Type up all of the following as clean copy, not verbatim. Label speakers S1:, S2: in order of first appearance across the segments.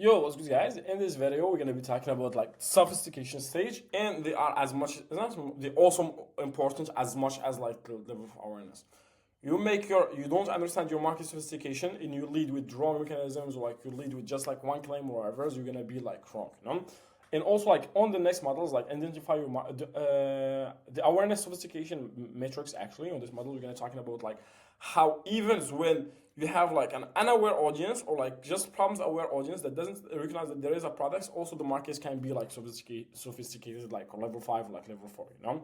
S1: Yo, what's good, guys? In this video, we're gonna be talking about like sophistication stage, and they are as much, they're also important as much as like the level of awareness. You don't understand your market sophistication, and you lead with wrong mechanisms, or like you lead with just like one claim or whatever, you're gonna be like wrong, you know. And also like on the next models, like identify the awareness sophistication matrix. Actually, on this model, we're gonna talking about like how even when you have like an unaware audience or like just problems aware audience that doesn't recognize that there is a product, also the markets can be like sophisticated like level 5 or like level 4, you know.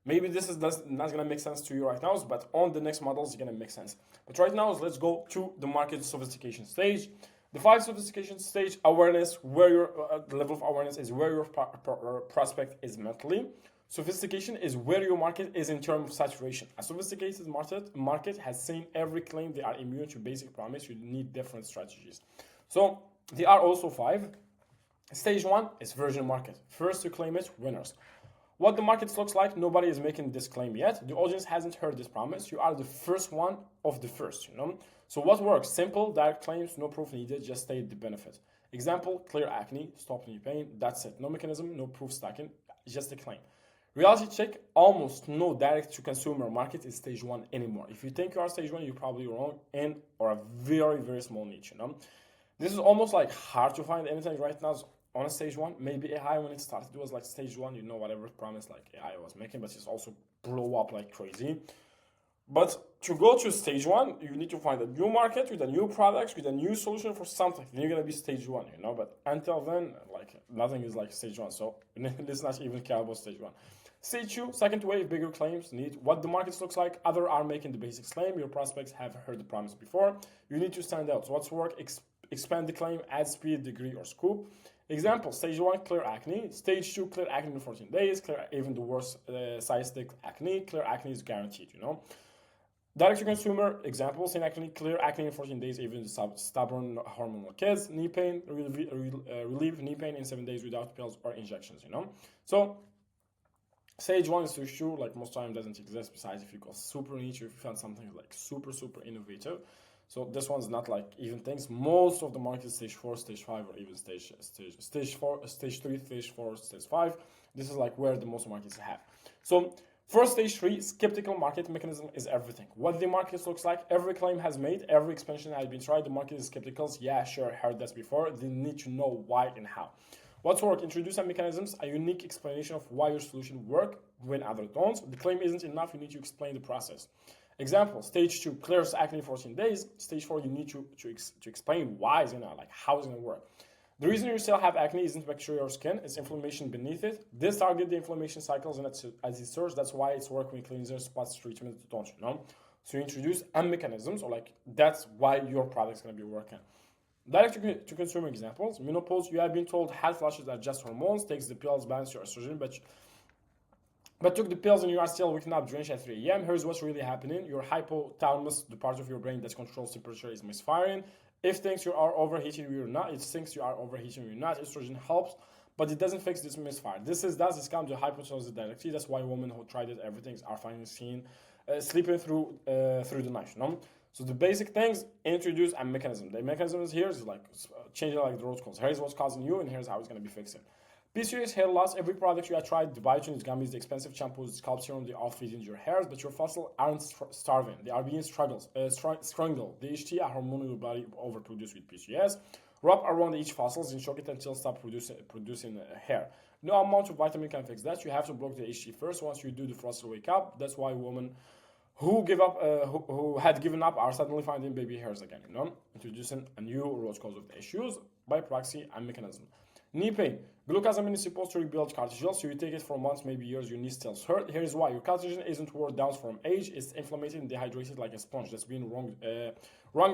S1: Maybe this is not gonna make sense to you right now, but on the next models it's gonna make sense. But right now, let's go to the market sophistication stage. The 5 sophistication stage: awareness, where your the level of awareness is where your prospect is mentally. Sophistication is where your market is in terms of saturation. A sophisticated market has seen every claim. They are immune to basic promise. You need different strategies. So there are also 5. Stage 1 is virgin market. First to claim it, winners. What the market looks like, nobody is making this claim yet. The audience hasn't heard this promise. You are the first one of the first, you know. So what works? Simple, direct claims, no proof needed, just state the benefit. Example, clear acne, stop knee pain, that's it. No mechanism, no proof stacking, just a claim. Reality check, almost no direct to consumer market is stage 1 anymore. If you think you are stage 1, you're probably wrong in or a very, very small niche, you know. This is almost like hard to find anything right now on a stage 1. Maybe AI when it started, it was like stage 1, you know, whatever promise like AI was making, but it's also blow up like crazy. But to go to stage 1, you need to find a new market with a new product, with a new solution for something. Then you're gonna be stage 1, you know. But until then, like nothing is like stage 1. So let's not even care about stage 1. Stage 2, second wave, bigger claims, need what the market looks like. Others are making the basic claim. Your prospects have heard the promise before. You need to stand out. So what's work? Expand the claim, add speed, degree, or scope. Example, stage 1, clear acne. Stage 2, clear acne in 14 days. Clear even the worst cystic acne. Clear acne is guaranteed, you know. Direct to consumer, example, same acne, clear acne in 14 days, even the stubborn hormonal kids. Knee pain, relieve knee pain in 7 days without pills or injections, you know. So stage 1 is to issue, like most time doesn't exist besides if you go super niche, or if you found something like super innovative. So this one's not like even things. Most of the market is stage 4, stage 5, or even stage 4, stage 3, stage 4, stage 5. This is like where the most markets have. So for stage 3, skeptical market mechanism is everything. What the market looks like, every claim has made, every expansion has been tried, the market is skeptical. Yeah, sure, heard that before. They need to know why and how. What's work? Introduce some mechanisms, a unique explanation of why your solution work when others don't. The claim isn't enough, you need to explain the process. Example, stage 2, clears acne in 14 days. Stage 4, you need to explain why it's gonna, like how it's gonna work. The reason you still have acne isn't bacteria or skin, it's inflammation beneath it. This target the inflammation cycles and as it serves, that's why it's work when cleanser, spots, treatment, don't you know? So you introduce mechanisms, or like that's why your product's gonna be working. Direct to consumer examples, menopause, you have been told hot flashes are just hormones, takes the pills, balance your estrogen, but took the pills and you are still waking up drenched at 3 a.m. Here's what's really happening. Your hypothalamus, the part of your brain that controls temperature, is misfiring. If thinks you are overheating, you're not. It thinks you are overheating, you're not. Estrogen helps, but it doesn't fix this misfire. This comes to hypothalamus directly. That's why women who tried it, everything are finding seen sleeping through the night. No? So the basic things, introduce a mechanism. The mechanism is here is like changing like the root cause. Here's what's causing you, and here's how it's gonna be fixed. PCOS, hair loss, every product you have tried, the biotin, the gummies, the expensive shampoos, the scalp serum, they all feed into your hairs, but your fossil aren't starving. They are being strangled. The HT, a hormone in your body overproduced with PCOS. Wrap around each fossils and shock it until stop producing hair. No amount of vitamin can fix that. You have to block the HT first. Once you do, the fossil wake up. That's why women who had given up are suddenly finding baby hairs again, you know? Introducing a new root cause of the issues by proxy and mechanism. Knee pain. Glucosamine is supposed to rebuild cartilage, so you take it for months, maybe years, your knee still hurt. Here's why. Your cartilage isn't worn down from age. It's inflamed and dehydrated like a sponge that's been wrung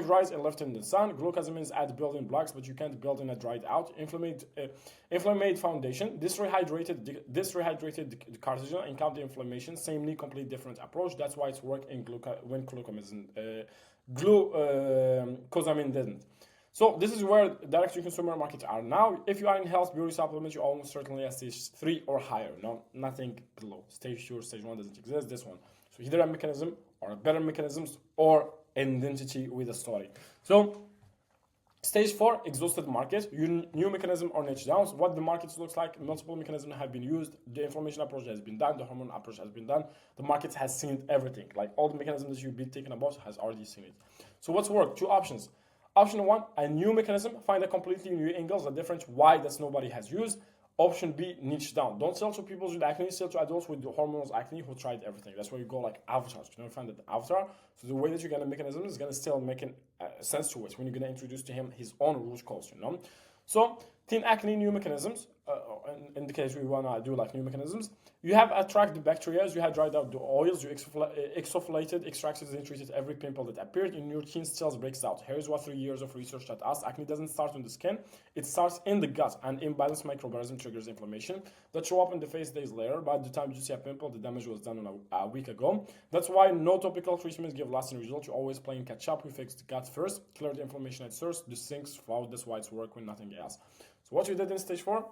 S1: dries and left in the sun. Glucosamines add building blocks, but you can't build in a dried out. Inflamed foundation. This rehydrated the cartilage and count the inflammation. Same knee, complete different approach. That's why it's work in when glucosamine didn't. So this is where direct-to-consumer markets are now. If you are in health, beauty supplements, you're almost certainly at stage 3 or higher. No, nothing below. Stage 2 or stage 1 doesn't exist. This one. So either a mechanism or a better mechanisms or identity with a story. So Stage 4, exhausted market, new mechanism or niche downs. What the market looks like, multiple mechanisms have been used, the inflammation approach has been done, the hormone approach has been done, the market has seen everything. Like all the mechanisms that you've been thinking about has already seen it. So what's worked? Two options. Option 1, a new mechanism, find a completely new angles, a different why that nobody has used. Option B, niche down. Don't sell to people with acne, sell to adults with the hormonal acne who tried everything. That's where you go like avatars. You know, find that avatar. So the way that you're gonna mechanism is gonna still make sense to it when you're gonna introduce to him his own root cause, you know. So teen acne new mechanisms. In the case we wanna do like new mechanisms, you have attracted the bacteria, you have dried out the oils, you exfoliated, extracted, and treated every pimple that appeared in your teen cells breaks out. Here's what 3 years of research taught us: acne doesn't start on the skin, it starts in the gut, and imbalanced microorganism triggers inflammation that show up in the face days later. By the time you see a pimple, the damage was done a week ago. That's why no topical treatments give lasting results. You always playing catch up. We fix the gut first, clear the inflammation at source, the sinks out. That's why it's work when nothing else. So what you did in stage 4,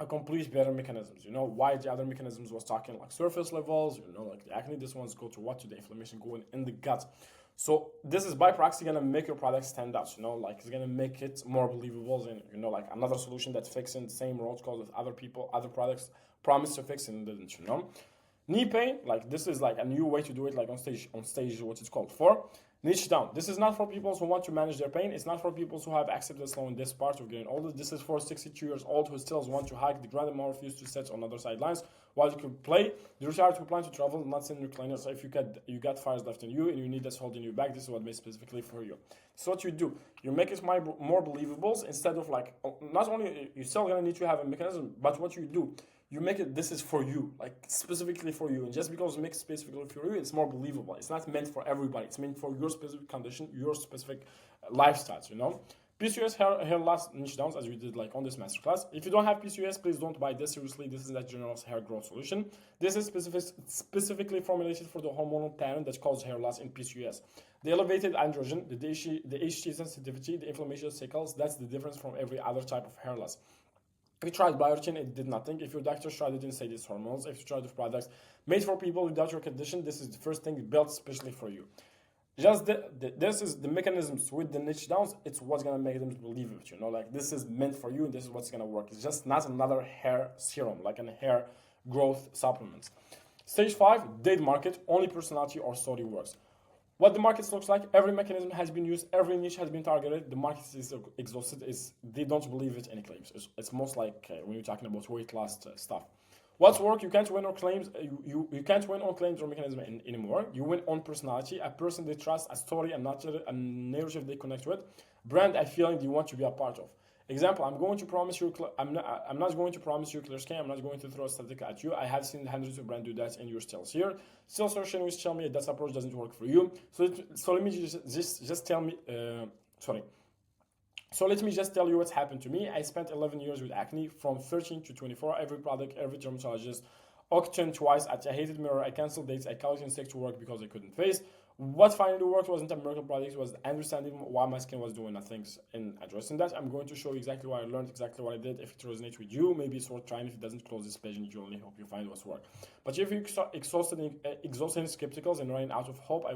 S1: a complete better mechanisms. You know why the other mechanisms was talking like surface levels, you know, like the acne. This one's go to what, to the inflammation going in the gut. So this is by proxy gonna make your product stand out. You know, like it's gonna make it more believable than, you know, like another solution that's fixing the same root cause that other people, other products promised to fix and didn't. You know, knee pain, like this is like a new way to do it, like on stage what it's called 4. Niche down. This is not for people who want to manage their pain. It's not for people who have accepted slow in this part of getting older. This is for 62 years old who still want to hike the grandma, refuse to sit on other sidelines while you could play. The retired who plan to travel, not sitting in recliners. So if you got fires left in you and you need us holding you back, this is what made specifically for you. So what you do, you make it more believable instead of like, not only you're still gonna need to have a mechanism, but what you do, you make it, this is for you, like specifically for you. And just because it's made specifically for you, it's more believable. It's not meant for everybody. It's meant for your specific condition, your specific lifestyles, you know. PCOS hair loss niche downs, as we did like on this masterclass. If you don't have PCOS, please don't buy this seriously. This is a general hair growth solution. This is specifically formulated for the hormonal pattern that causes hair loss in PCOS. The elevated androgen, the HT sensitivity, the inflammation cycles, that's the difference from every other type of hair loss. If you tried biotin, it did nothing. If your doctor tried it, didn't say these hormones. If you tried the products made for people without your condition, this is the first thing built especially for you. Just this is the mechanisms with the niche downs. It's what's gonna make them believe it. You know, like this is meant for you, and this is what's gonna work. It's just not another hair serum, like a hair growth supplement. Stage 5, dead market. Only personality or story works. What the market looks like, every mechanism has been used, every niche has been targeted, the market is exhausted, they don't believe it any claims. It's most like when you're talking about weight loss stuff. What's work? You can't win on claims. You can't win on claims or mechanism anymore. You win on personality, a person they trust, a story, a narrative they connect with, brand, a feeling they want to be a part of. Example: I'm going to promise you. I'm not going to promise you clear skin. I'm not going to throw a static at you. I have seen hundreds of brands do that, and you're still here. Still searching, which tell me that approach doesn't work for you. So let me just tell me. So let me just tell you what's happened to me. I spent 11 years with acne, from 13 to 24. Every product, every dermatologist, auctioned twice. I hated mirror. I canceled dates. I called in sick to work because I couldn't face. What finally worked wasn't a miracle product, was understanding why my skin was doing nothing and addressing that. I'm going to show you exactly what I learned, exactly what I did. If it resonates with you, maybe it's worth trying. If it doesn't, close this page and you only hope you find what's work. But if you're exhausted and skeptical and running out of hope,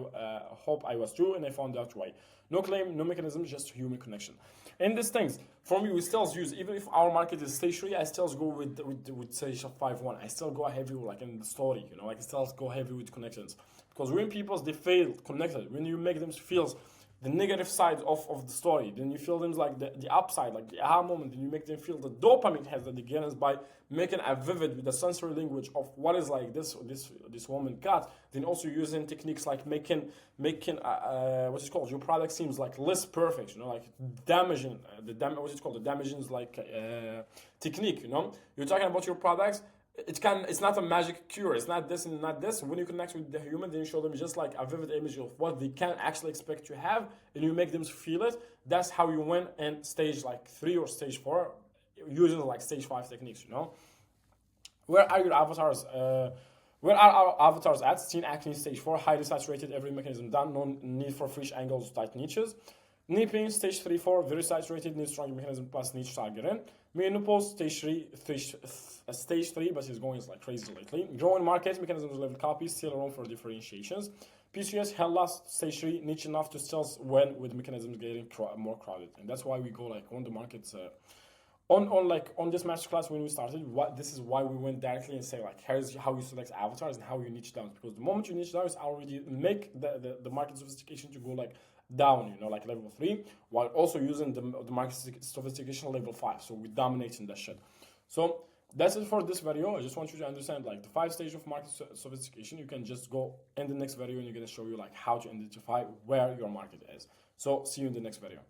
S1: I was true, and I found out why. No claim, no mechanism, just human connection. And these things, for me, we still use, even if our market is stage 3, I still go with stage 5-1. I still go heavy like in the story, you know, like I still go heavy with connections. Because when people, they feel connected, when you make them feel the negative side of the story, then you feel them like the upside, like the aha moment, then you make them feel the dopamine has that again is by making a vivid with the sensory language of what is like this woman got, then also using techniques like making what's it called, your product seems like less perfect, you know, like damaging, what's it called, the damaging like technique, you know, you're talking about your products. It's not a magic cure. It's not this and not this. When you connect with the human, then you show them just like a vivid image of what they can actually expect to have, and you make them feel it. That's how you win in stage like 3 or stage 4, using like stage 5 techniques, you know. Where are your avatars? Where are our avatars at? Teen acne stage 4, highly saturated, every mechanism done, no need for fresh angles, tight niches. Nipping, stage 3, 4, very saturated, needs strong mechanism plus niche targeting. Menopause, stage 3, but it's going like crazy lately. Growing market, mechanisms level copy, still room for differentiations. PCS, hell last, stage 3, niche enough to still win with mechanisms getting more crowded. And that's why we go like on the markets, on this masterclass when we started, this is why we went directly and say like, here's how you select avatars and how you niche down. Because the moment you niche down, it's already make the market sophistication to go like down, like level 3, while also using the market sophistication level 5. So we're dominating that shit. So that's it for this video. I just want you to understand like the 5 stages of market sophistication. You can just go in the next video and you're going to show you like how to identify where your market is. So see you in the next video.